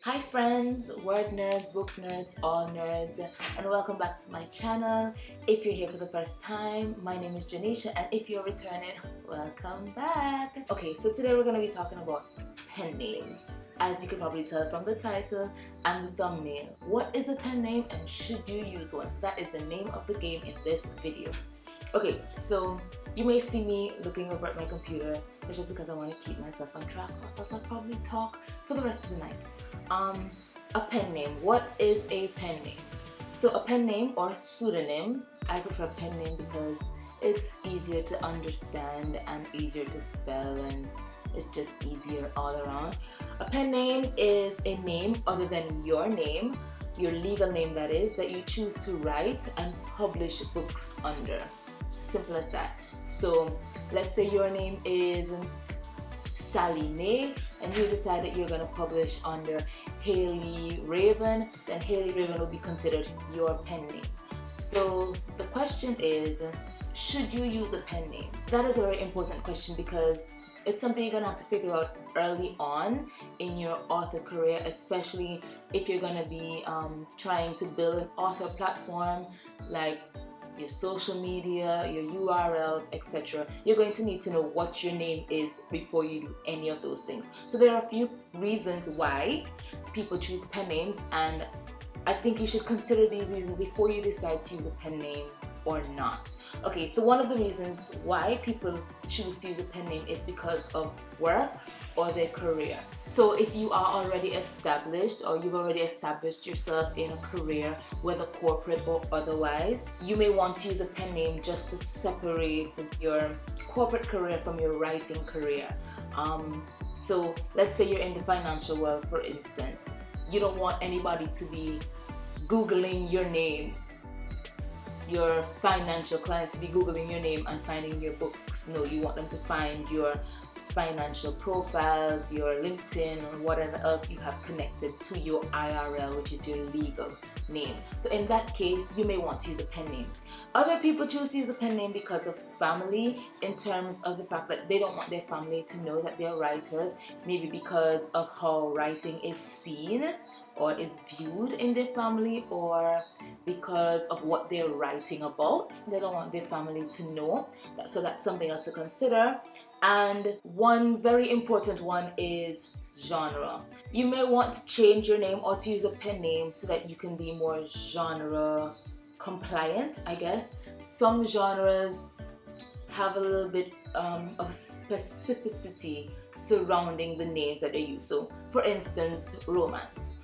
Hi friends, word nerds, book nerds, all nerds, and welcome back to my channel. If you're here for the first time, my name is Janisha, and if you're returning, welcome back. Okay, so today we're going to be talking about pen names. As you can probably tell from the title and the thumbnail, what is a pen name and should you use one? That is the name of the game in this video. Okay, so you may see me looking over at my computer. It's just because I want to keep myself on track, or else I'll probably talk for the rest of the night. A pen name. What is a pen name? So a pen name or pseudonym, I prefer pen name because it's easier to understand and easier to spell, and it's just easier all around. A pen name is a name other than your name, your legal name that is, that you choose to write and publish books under. Simple as that. So let's say your name is Sally Mae and you decide that you're going to publish under Haley Raven, then Haley Raven will be considered your pen name. So the question is, should you use a pen name? That is a very important question because it's something you're going to have to figure out early on in your author career, especially if you're going to be trying to build an author platform like your social media, your URLs, etc. You're going to need to know what your name is before you do any of those things. So there are a few reasons why people choose pen names, and I think you should consider these reasons before you decide to use a pen name or not. Okay, so one of the reasons why people choose to use a pen name is because of work or their career. So if you are already established or you've already established yourself in a career, whether corporate or otherwise, you may want to use a pen name just to separate your corporate career from your writing career. So let's say you're in the financial world, for instance. You don't want anybody to be Googling your name, your financial clients to be Googling your name and finding your books. No, you want them to find your financial profiles, your LinkedIn, or whatever else you have connected to your IRL, which is your legal name. So in that case, you may want to use a pen name. Other people choose to use a pen name because of family, in terms of the fact that they don't want their family to know that they're writers, maybe because of how writing is seen or is viewed in their family, or because of what they're writing about. They don't want their family to know that, so that's something else to consider. And one very important one is genre. You may want to change your name or to use a pen name so that you can be more genre compliant, I guess. Some genres have a little bit of specificity surrounding the names that they use. So for instance, romance.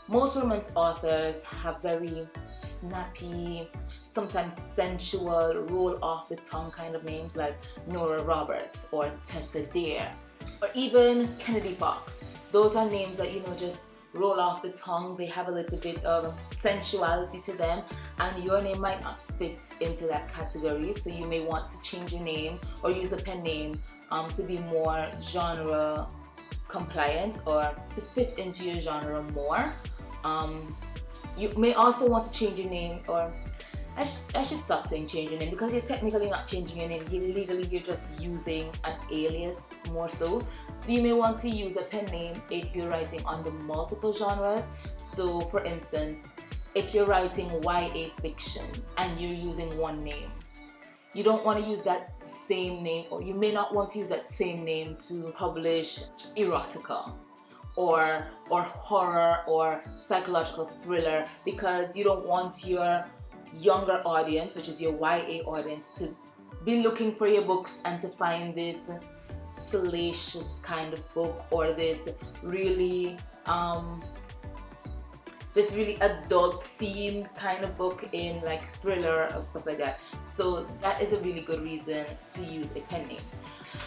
Most romance authors have very snappy, sometimes sensual, roll off the tongue kind of names like Nora Roberts or Tessa Dare, or even Kennedy Fox. Those are names that, just roll off the tongue. They have a little bit of sensuality to them, and your name might not fit into that category. So you may want to change your name or use a pen name to be more genre compliant or to fit into your genre more. You may also want to change your name, or I should stop saying change your name, because you're technically not changing your name. You're just using an alias more so. So you may want to use a pen name if you're writing under multiple genres. So for instance, if you're writing YA fiction and you're using one name, you don't want to use that same name, or you may not want to use that same name to publish erotica or horror or psychological thriller, because you don't want your younger audience, which is your YA audience, to be looking for your books and to find this salacious kind of book or this really adult themed kind of book in like thriller or stuff like that. So that is a really good reason to use a pen name.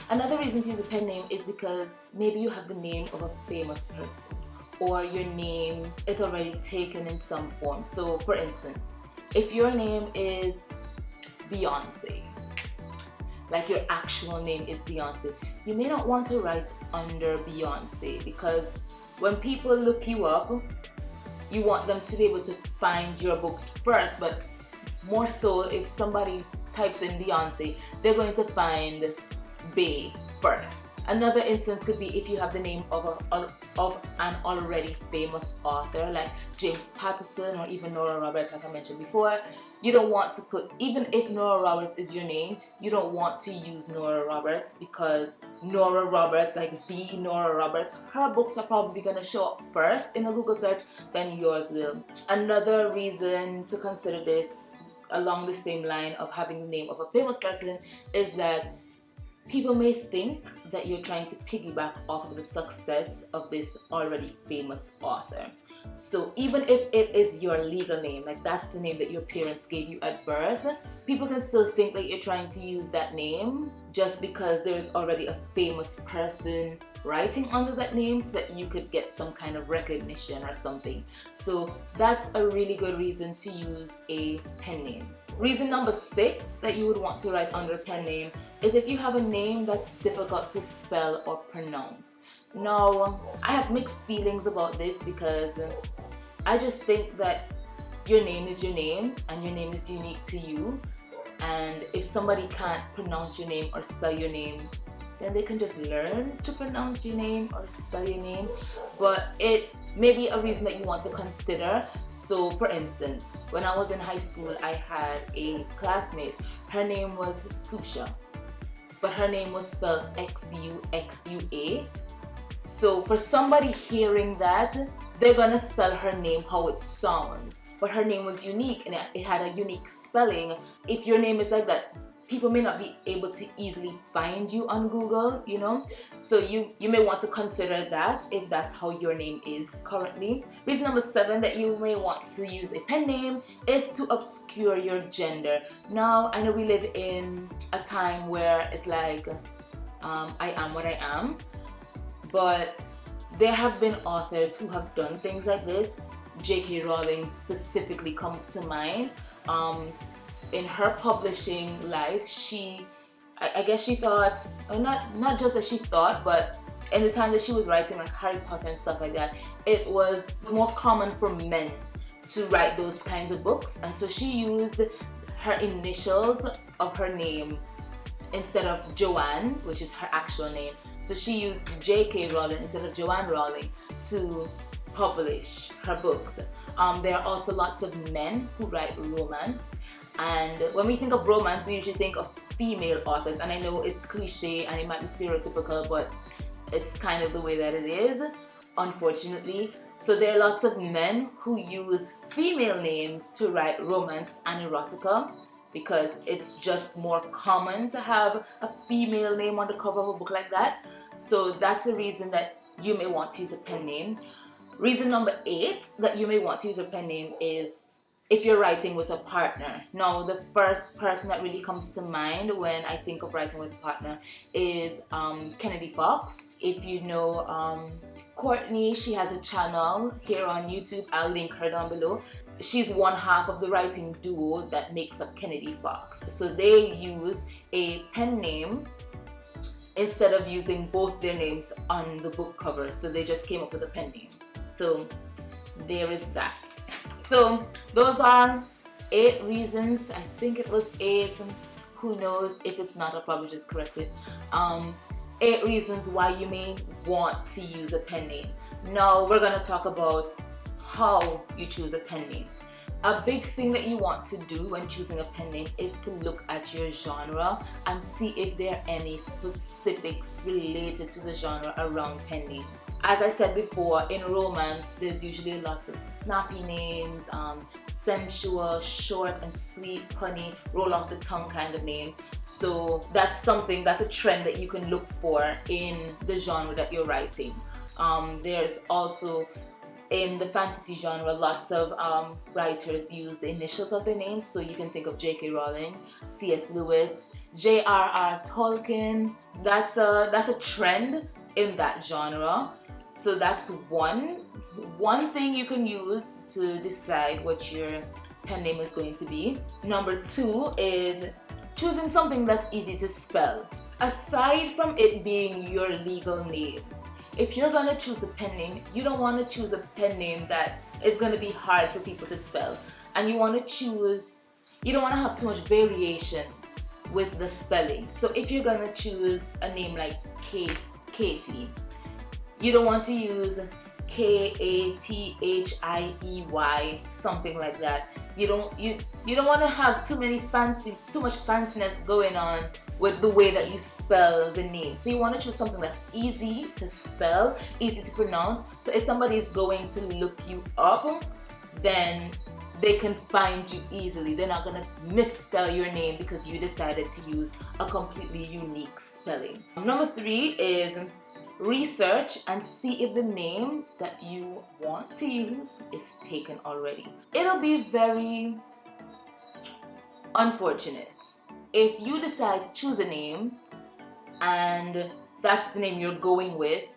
Another reason to use a pen name is because maybe you have the name of a famous person, or your name is already taken in some form. So for instance, if your name is Beyonce, like your actual name is Beyonce, you may not want to write under Beyonce, because when people look you up, you want them to be able to find your books first. But more so, if somebody types in Beyonce, they're going to find Bey first, Another instance could be if you have the name of an already famous author like James Patterson or even Nora Roberts, like I mentioned before. You don't want to put, even if Nora Roberts is your name, you don't want to use Nora Roberts, because Nora Roberts, like the Nora Roberts, her books are probably going to show up first in a Google search than yours will. Another reason to consider this along the same line of having the name of a famous person is that people may think that you're trying to piggyback off of the success of this already famous author. So even if it is your legal name, like that's the name that your parents gave you at birth, people can still think that you're trying to use that name just because there's already a famous person writing under that name so that you could get some kind of recognition or something. So that's a really good reason to use a pen name. Reason number 6 that you would want to write under a pen name is if you have a name that's difficult to spell or pronounce. Now, I have mixed feelings about this because I just think that your name is your name and your name is unique to you, and if somebody can't pronounce your name or spell your name, then they can just learn to pronounce your name or spell your name. But it may be a reason that you want to consider. So for instance, when I was in high school, I had a classmate. Her name was Susha, but her name was spelled Xuxua. So for somebody hearing that, they're gonna spell her name how it sounds. But her name was unique and it had a unique spelling. If your name is like that, people may not be able to easily find you on Google, you know? So you may want to consider that if that's how your name is currently. Reason number 7 that you may want to use a pen name is to obscure your gender. Now, I know we live in a time where it's like, I am what I am. But there have been authors who have done things like this. J.K. Rowling specifically comes to mind. In her publishing life, I guess she thought, or not just that she thought, but in the time that she was writing like Harry Potter and stuff like that, it was more common for men to write those kinds of books. And so she used her initials of her name instead of Joanne, which is her actual name. So she used J.K. Rowling instead of Joanne Rowling to publish her books. There are also lots of men who write romance, and when we think of romance, we usually think of female authors, and I know it's cliche and it might be stereotypical, but it's kind of the way that it is, unfortunately. So there are lots of men who use female names to write romance and erotica, because it's just more common to have a female name on the cover of a book like that. So that's a reason that you may want to use a pen name. Reason number 8 that you may want to use a pen name is if you're writing with a partner. Now, the first person that really comes to mind when I think of writing with a partner is Kennedy Fox. If you know Courtney, she has a channel here on YouTube. I'll link her down below. She's one half of the writing duo that makes up Kennedy Fox. So they use a pen name instead of using both their names on the book cover. So they just came up with a pen name. So there is that. So those are 8 reasons. I think it was 8. Who knows? If it's not, I'll probably just correct it. 8 reasons why you may want to use a pen name. Now we're gonna talk about how you choose a pen name. A big thing that you want to do when choosing a pen name is to look at your genre and see if there are any specifics related to the genre around pen names. As I said before, in romance, there's usually lots of snappy names, sensual, short and sweet, punny, roll off the tongue kind of names. So that's a trend that you can look for in the genre that you're writing. There's also, in the fantasy genre, lots of writers use the initials of their names. So you can think of J.K. Rowling, C.S. Lewis, J.R.R. Tolkien. That's a trend in that genre. So that's one thing you can use to decide what your pen name is going to be. Number 2 is choosing something that's easy to spell. Aside from it being your legal name, if you're gonna choose a pen name, you don't want to choose a pen name that is gonna be hard for people to spell, and you don't want to have too much variations with the spelling. So if you're gonna choose a name like Kate Katie. You don't want to use Kathie, something like that. You don't want to have too much fanciness going on with the way that you spell the name. So you want to choose something that's easy to spell, easy to pronounce. So if somebody is going to look you up, then they can find you easily. They're not going to misspell your name because you decided to use a completely unique spelling. Number 3 is research and see if the name that you want to use is taken already. It'll be very unfortunate if you decide to choose a name and that's the name you're going with.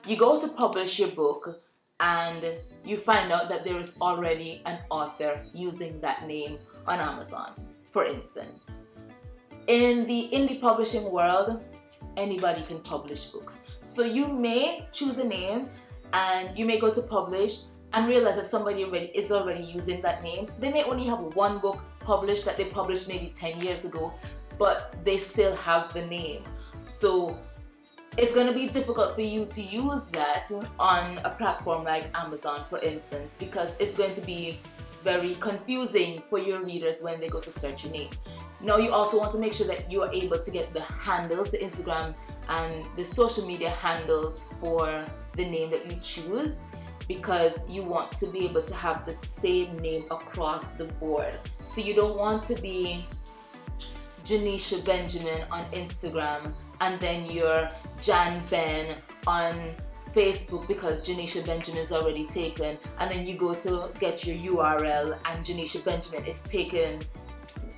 You go to publish your book and you find out that there is already an author using that name on Amazon, for instance. In the indie publishing world, anybody can publish books. So you may choose a name and you may go to publish and realize that somebody is already using that name. They may only have one book published that they published maybe 10 years ago, but they still have the name. So it's going to be difficult for you to use that on a platform like Amazon, for instance, because it's going to be very confusing for your readers when they go to search your name. Now, you also want to make sure that you are able to get the handles, the Instagram and the social media handles for the name that you choose, because you want to be able to have the same name across the board. So you don't want to be Janisha Benjamin on Instagram and then you're Jan Ben on Facebook because Janisha Benjamin is already taken, and then you go to get your URL and Janisha Benjamin is taken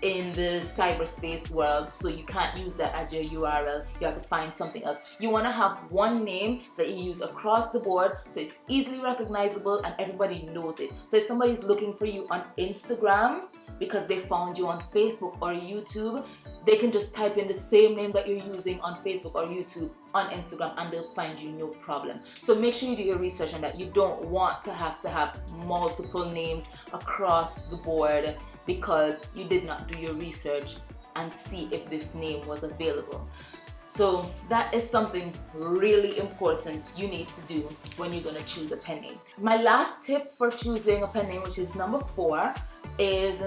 in the cyberspace world, so you can't use that as your URL. You have to find something else. You want to have one name that you use across the board so it's easily recognizable and everybody knows it. So if somebody's looking for you on Instagram because they found you on Facebook or YouTube, they can just type in the same name that you're using on Facebook or YouTube on Instagram and they'll find you no problem. So make sure you do your research on that. You don't want to have multiple names across the board because you did not do your research and see if this name was available. So that is something really important you need to do when you're going to choose a pen name. My last tip for choosing a pen name, which is number 4, is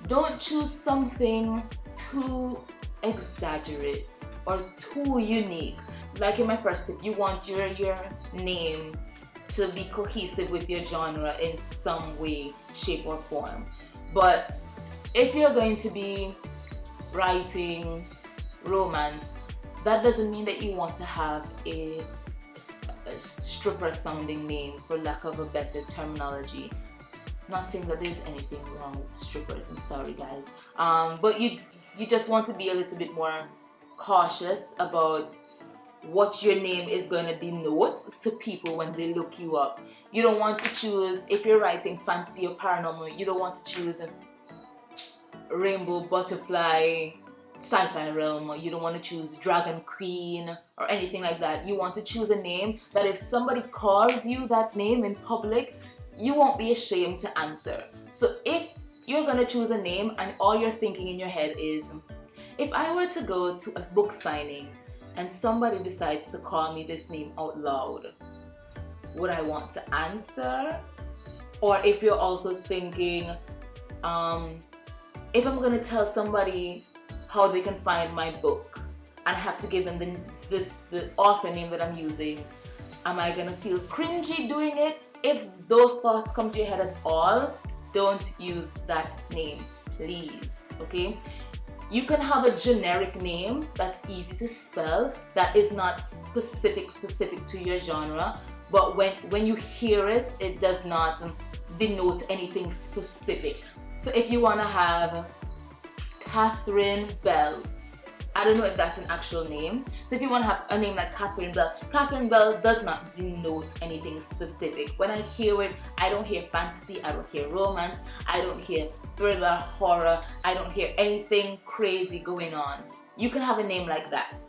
don't choose something too exaggerate or too unique. Like in my first tip, you want your name to be cohesive with your genre in some way, shape or form. But if you're going to be writing romance, that doesn't mean that you want to have a stripper sounding name, for lack of a better terminology. Not saying that there's anything wrong with strippers, I'm sorry guys. But you just want to be a little bit more cautious about what your name is going to denote to people when they look you up. You don't want to choose, if you're writing fantasy or paranormal, you don't want to choose Rainbow Butterfly Sci-Fi Realm, or you don't want to choose Dragon Queen or anything like that. You want to choose a name that if somebody calls you that name in public, you won't be ashamed to answer. So if you're going to choose a name and all you're thinking in your head is, if I were to go to a book signing and somebody decides to call me this name out loud, would I want to answer? Or if you're also thinking, if I'm going to tell somebody how they can find my book and I have to give them the author name that I'm using, am I going to feel cringy doing it? If those thoughts come to your head at all, don't use that name, please, okay? You can have a generic name that's easy to spell, that is not specific to your genre, but when you hear it, it does not denote anything specific. So if you want to have Catherine Bell, I don't know if that's an actual name. So if you want to have a name like Catherine Bell does not denote anything specific. When I hear it, I don't hear fantasy, I don't hear romance, I don't hear thriller, horror, I don't hear anything crazy going on. You can have a name like that.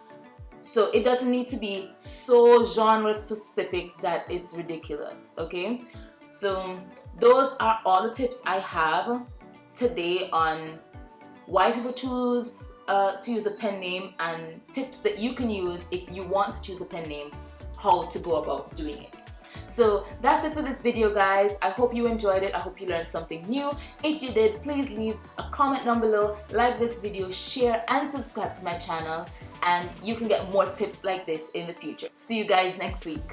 So it doesn't need to be so genre specific that it's ridiculous, okay? So those are all the tips I have today on why people choose to use a pen name, and tips that you can use if you want to choose a pen name, how to go about doing it. So that's it for this video, guys. I hope you enjoyed it. I hope you learned something new. If you did, please leave a comment down below, like this video, share and subscribe to my channel, and you can get more tips like this in the future. See you guys next week.